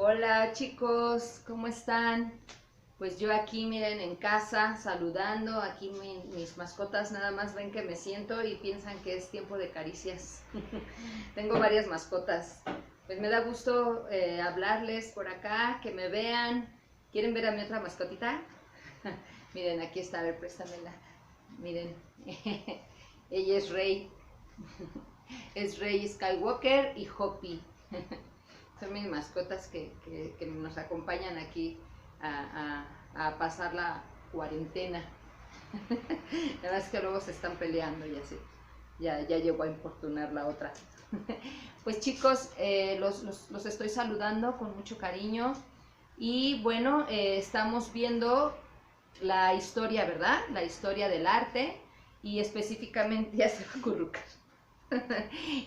Hola chicos, ¿cómo están? Pues yo aquí, miren, en casa, saludando, aquí mis mascotas nada más ven que me siento y piensan que es tiempo de caricias. Tengo varias mascotas. Pues me da gusto hablarles por acá, que me vean. ¿Quieren ver a mi otra mascotita? Miren, aquí está, a ver, préstamela. Miren, ella es Rey. Es Rey Skywalker y Hoppy. Son mis mascotas que nos acompañan aquí a pasar la cuarentena. La verdad es que luego se están peleando y así. Ya llegó a importunar la otra. Pues chicos, los estoy saludando con mucho cariño. Y bueno, estamos viendo la historia, ¿verdad? La historia del arte. Y específicamente, ya se va a acurrucar.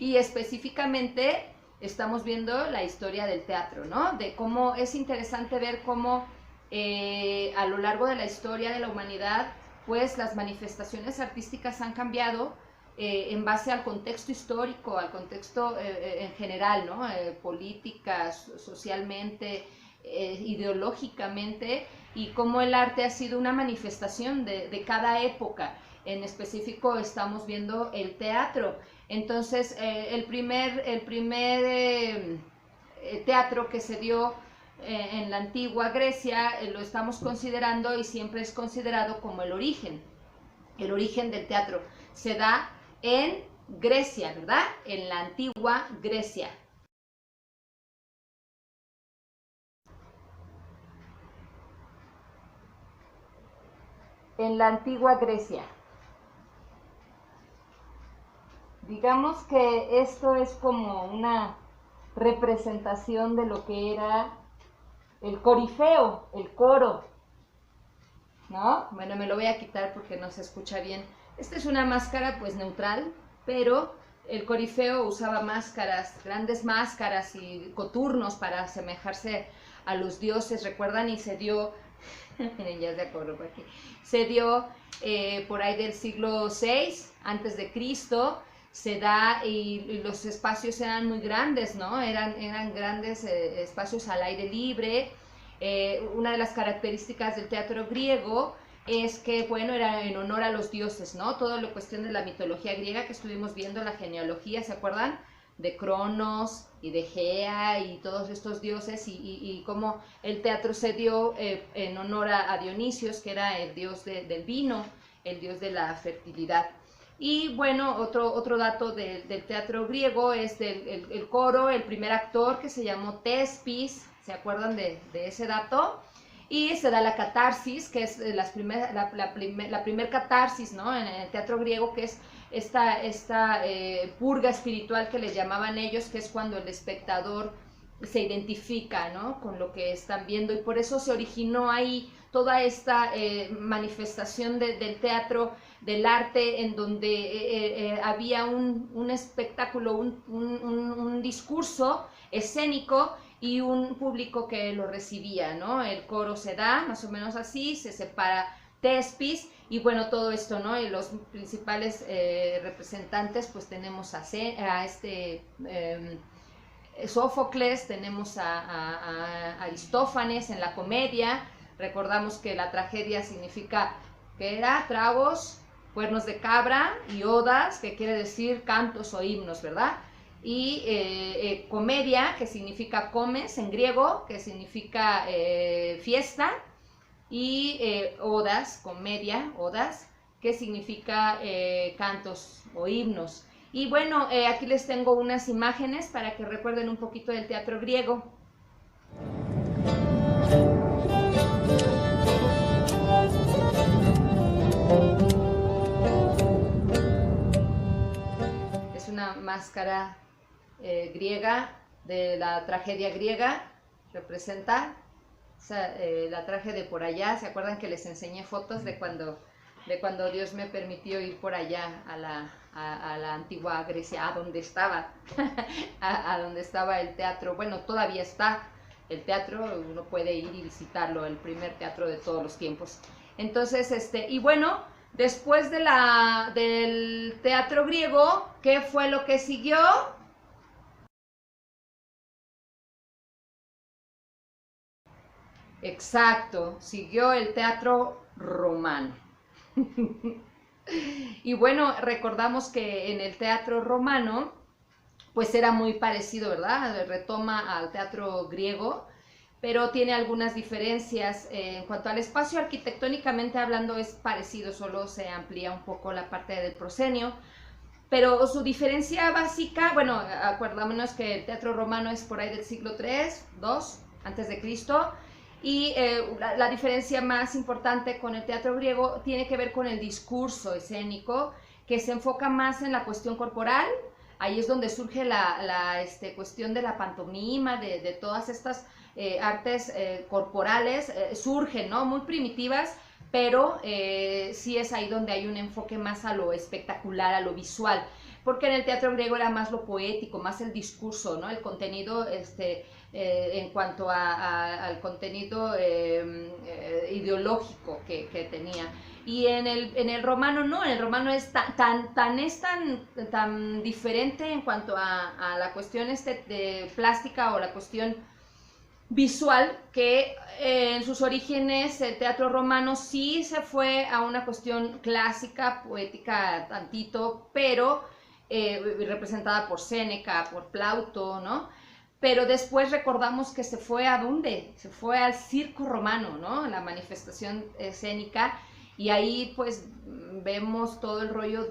Y específicamente estamos viendo la historia del teatro, ¿no? De cómo es interesante ver cómo a lo largo de la historia de la humanidad, pues las manifestaciones artísticas han cambiado en base al contexto histórico, al contexto en general, ¿no? Políticas, socialmente, ideológicamente, y cómo el arte ha sido una manifestación de cada época. En específico estamos viendo el teatro. Entonces, el primer teatro que se dio en la antigua Grecia lo estamos considerando y siempre es considerado como el origen del teatro. Se da en Grecia, ¿verdad? En la antigua Grecia. En la antigua Grecia. Digamos que esto es como una representación de lo que era el corifeo, el coro, ¿no? Bueno, me lo voy a quitar porque no se escucha bien. Esta es una máscara pues neutral, pero el corifeo usaba máscaras, grandes máscaras y coturnos para asemejarse a los dioses, ¿recuerdan? Y se dio, miren, ya se acordó por aquí, se dio por ahí del siglo VI antes de Cristo. Se da y los espacios eran muy grandes, ¿no? Eran grandes espacios al aire libre. Una de las características del teatro griego es que, bueno, era en honor a los dioses, ¿no? Toda la cuestión de la mitología griega que estuvimos viendo, la genealogía, ¿se acuerdan? De Cronos y de Gea y todos estos dioses y cómo el teatro se dio en honor a Dionisios, que era el dios del vino, el dios de la fertilidad. Y bueno, otro dato del teatro griego es el coro, el primer actor que se llamó Tespis, ¿se acuerdan de ese dato? Y se da la catarsis, que es la primer catarsis, ¿no? En el teatro griego, que es esta purga espiritual que les llamaban ellos, que es cuando el espectador se identifica, ¿no? Con lo que están viendo, y por eso se originó ahí toda esta manifestación del teatro, del arte, en donde había un espectáculo, un discurso escénico y un público que lo recibía, ¿no? El coro se da más o menos así, se separa Tespis, y bueno, todo esto, ¿no? Y los principales representantes, pues tenemos a este Sófocles, tenemos a Aristófanes en la comedia. Recordamos que la tragedia significa que era tragos, cuernos de cabra, y odas, que quiere decir cantos o himnos, ¿verdad? Y comedia, que significa comes en griego, que significa fiesta, y odas, comedia, odas, que significa cantos o himnos. Y bueno, aquí les tengo unas imágenes para que recuerden un poquito del teatro griego. Es una máscara griega de la tragedia griega, representa la traje de por allá. ¿Se acuerdan que les enseñé fotos de cuando Dios me permitió ir por allá a la antigua Grecia, a donde estaba, a donde estaba el teatro? Bueno, todavía está el teatro, uno puede ir y visitarlo, el primer teatro de todos los tiempos. Entonces, y bueno, después del teatro griego, ¿qué fue lo que siguió? Exacto, siguió el teatro romano. Y bueno, recordamos que en el teatro romano, pues era muy parecido, ¿verdad? Retoma al teatro griego, pero tiene algunas diferencias. En cuanto al espacio, arquitectónicamente hablando es parecido, solo se amplía un poco la parte del proscenio, pero su diferencia básica, bueno, acordámonos que el teatro romano es por ahí del siglo III, II, antes de Cristo, y la diferencia más importante con el teatro griego tiene que ver con el discurso escénico, que se enfoca más en la cuestión corporal. Ahí es donde surge la cuestión de la pantomima, de todas estas artes corporales, surgen, ¿no? Muy primitivas, pero sí es ahí donde hay un enfoque más a lo espectacular, a lo visual, porque en el teatro griego era más lo poético, más el discurso, ¿no? El contenido, en cuanto al contenido ideológico que tenía. Y en el romano no, en el romano es tan diferente en cuanto a la cuestión de plástica o la cuestión visual, que en sus orígenes el teatro romano sí se fue a una cuestión clásica, poética tantito, pero representada por Séneca, por Plauto, ¿no? Pero después recordamos que se fue ¿a dónde? Se fue al circo romano, ¿no? La manifestación escénica, y ahí pues vemos todo el rollo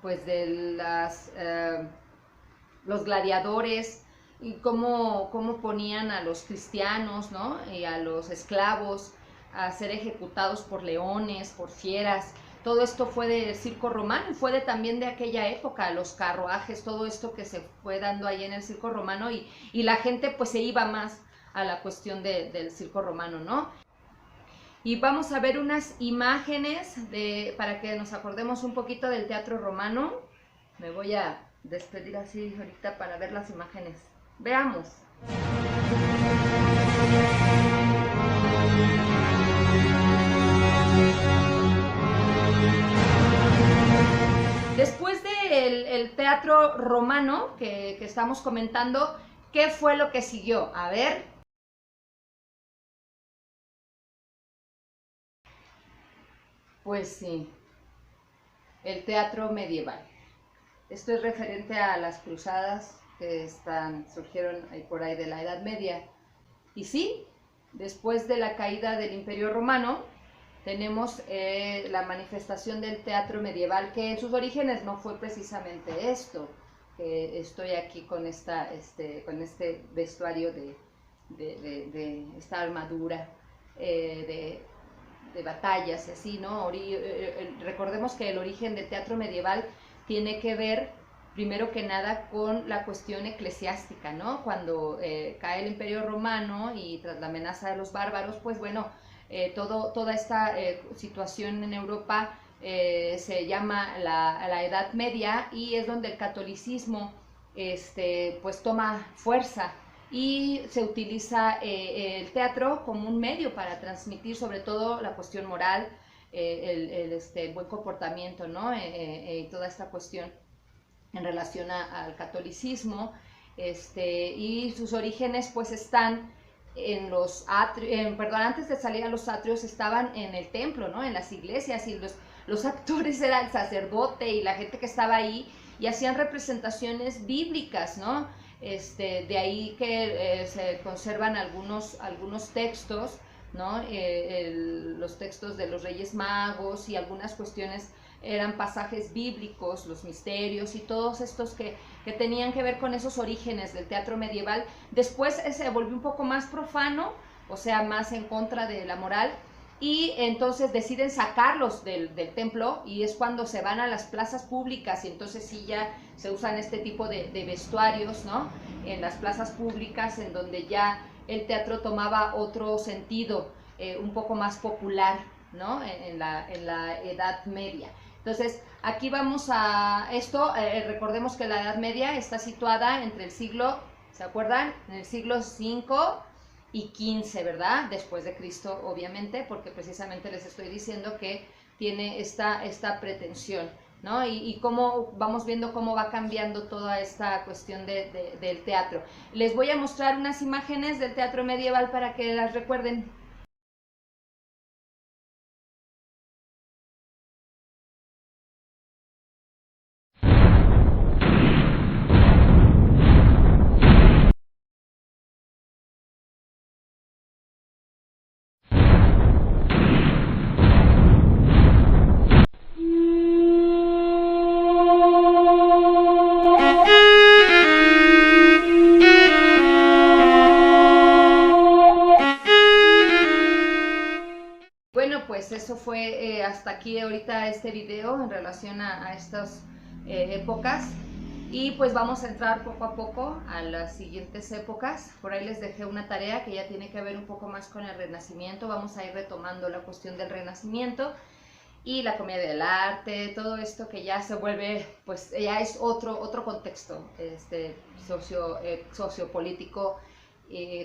pues de los gladiadores, y cómo ponían a los cristianos, ¿no? Y a los esclavos a ser ejecutados por leones, por fieras. Todo esto fue del circo romano y fue también de aquella época, los carruajes, todo esto que se fue dando ahí en el circo romano, y la gente pues se iba más a la cuestión del circo romano, ¿no? Y vamos a ver unas imágenes para que nos acordemos un poquito del teatro romano. Me voy a despedir así ahorita para ver las imágenes. Veamos. Después del teatro romano que estamos comentando, ¿qué fue lo que siguió? A ver. Pues sí, el teatro medieval. Esto es referente a las cruzadas que surgieron por ahí de la Edad Media. Y sí, después de la caída del Imperio Romano, tenemos la manifestación del teatro medieval, que en sus orígenes no fue precisamente esto, que estoy aquí con este vestuario de esta armadura de batallas y así, ¿no? Recordemos que el origen del teatro medieval tiene que ver, primero que nada, con la cuestión eclesiástica, ¿no? Cuando cae el Imperio Romano y tras la amenaza de los bárbaros, pues bueno, toda esta situación en Europa se llama la Edad Media, y es donde el catolicismo pues toma fuerza, y se utiliza el teatro como un medio para transmitir sobre todo la cuestión moral, el buen comportamiento, ¿no? Y toda esta cuestión en relación al catolicismo, y sus orígenes pues están en los atrios, antes de salir a los atrios estaban en el templo, ¿no? En las iglesias, y los actores eran el sacerdote y la gente que estaba ahí, y hacían representaciones bíblicas, ¿no? De ahí que se conservan algunos textos, ¿no? Los textos de los Reyes Magos, y algunas cuestiones eran pasajes bíblicos, los misterios y todos estos que tenían que ver con esos orígenes del teatro medieval. Después se volvió un poco más profano, o sea, más en contra de la moral, y entonces deciden sacarlos del templo, y es cuando se van a las plazas públicas, y entonces sí ya se usan este tipo de vestuarios, ¿no? En las plazas públicas, en donde ya el teatro tomaba otro sentido, un poco más popular, ¿no? En la Edad Media. Entonces, aquí vamos a esto, recordemos que la Edad Media está situada entre el siglo, ¿se acuerdan? En el siglo V y XV, ¿verdad? Después de Cristo, obviamente, porque precisamente les estoy diciendo que tiene esta pretensión ¿no? Y cómo vamos viendo cómo va cambiando toda esta cuestión del teatro. Les voy a mostrar unas imágenes del teatro medieval para que las recuerden. Bueno, pues eso fue hasta aquí ahorita este video en relación a estas épocas. Y pues vamos a entrar poco a poco a las siguientes épocas. Por ahí les dejé una tarea que ya tiene que ver un poco más con el Renacimiento. Vamos a ir retomando la cuestión del Renacimiento y la comedia del arte, todo esto que ya se vuelve, pues ya es otro contexto sociopolítico,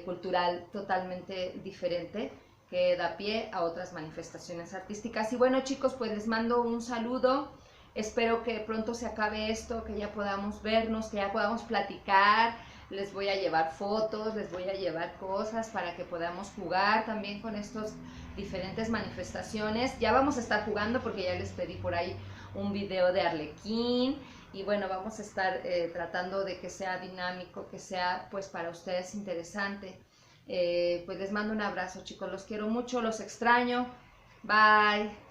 cultural totalmente diferente, que da pie a otras manifestaciones artísticas. Y bueno, chicos, pues les mando un saludo. Espero que pronto se acabe esto, que ya podamos vernos, que ya podamos platicar. Les voy a llevar fotos, les voy a llevar cosas para que podamos jugar también con estos diferentes manifestaciones. Ya vamos a estar jugando porque ya les pedí por ahí un video de Arlequín. Y bueno, vamos a estar tratando de que sea dinámico, que sea pues para ustedes interesante. Pues les mando un abrazo, chicos, los quiero mucho, los extraño. Bye.